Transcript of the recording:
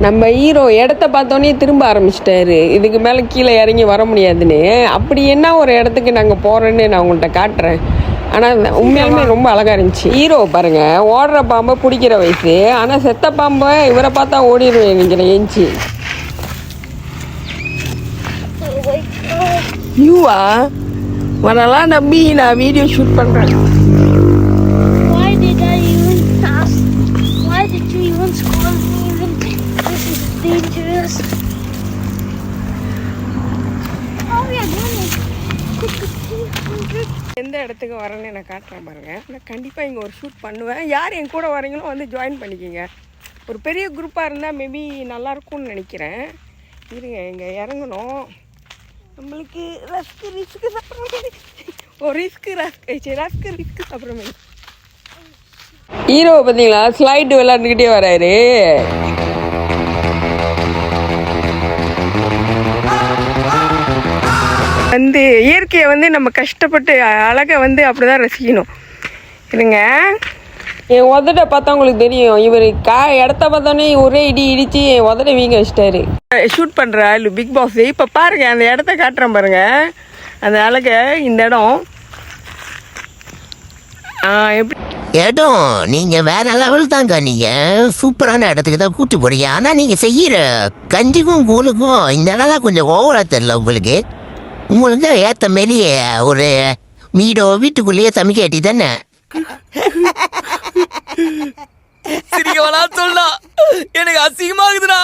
நம்ம ஹீரோ இடத்த பார்த்தோன்னே திரும்ப ஆரம்பிச்சிட்டாரு. இதுக்கு மேலே கீழே இறங்கி வர முடியாதுன்னு. அப்படி என்ன ஒரு இடத்துக்கு நாங்கள் போகிறோன்னு நான் உங்கள்கிட்ட காட்டுறேன். ஆனால் உண்மையாலுமே ரொம்ப அழகாக இருந்துச்சு. ஹீரோ பாருங்க, ஓடுற பாம்பை பிடிக்கிற வயசு. ஆனால் செத்த பாம்பை இவரை பார்த்தா ஓடிடுவேன் நினைக்கிறேன் ஏஞ்சி. யூவா வரலாம் நம்பி நான் வீடியோ ஷூட் பண்ணுறேன். Dangerous. Oh, we are doing it. எந்த இடத்துக்கு வரேன்னு நான் காட்டுறேன் பாருங்க. நான் கண்டிப்பாக இங்கே ஒரு ஷூட் பண்ணுவேன். யார் என் கூட வரீங்களோ வந்து ஜாயின் பண்ணிக்கோங்க. ஒரு பெரிய குரூப்பாக இருந்தால் மேபி நல்லாயிருக்கும்னு நினைக்கிறேன். இருங்க இங்கே இறங்கணும். நம்மளுக்கு ரிஸ்க்கு சாப்பிட்ற ஒரு ரிஸ்க்கு சாப்பிட்ற மாதிரி. ஹீரோவை பார்த்தீங்களா ஸ்லைடு விளாண்டுக்கிட்டே வராரு. வந்து இயற்கையை வந்து நம்ம கஷ்டப்பட்டு அழகை வந்து அப்படிதான் ரசிக்கணும். இருங்க, என் உதட பார்த்தா உங்களுக்கு தெரியும். இவர் இடத்த பார்த்தோன்னே ஒரே இடிச்சு என் உதட வீங்க வச்சிட்டாரு. ஷூட் பண்ணுறா இல்லை பிக் பாஸ். இப்போ பாருங்க அந்த இடத்த காட்டுறேன் பாருங்க. அந்த அழகை இந்த இடம் எப்படி இடம் நீங்கள் வேற லெவல் தாங்க. நீங்கள் சூப்பரான இடத்துக்கு தான் கூட்டு போறீங்க. ஆனால் நீங்கள் செய்கிற கஞ்சிக்கும் கூழுக்கும் இந்த இடம் தான் கொஞ்சம் ஓவரா தெரியல உங்களுக்கு. உங்களுக்கு ஏற்ற மாரி ஒரு வீட்டுக்குள்ளேயே சமைக்க கட்டி தானே. சிரிக்கவனா சொல்லலாம், எனக்கு அசிங்கமாகுதுடா.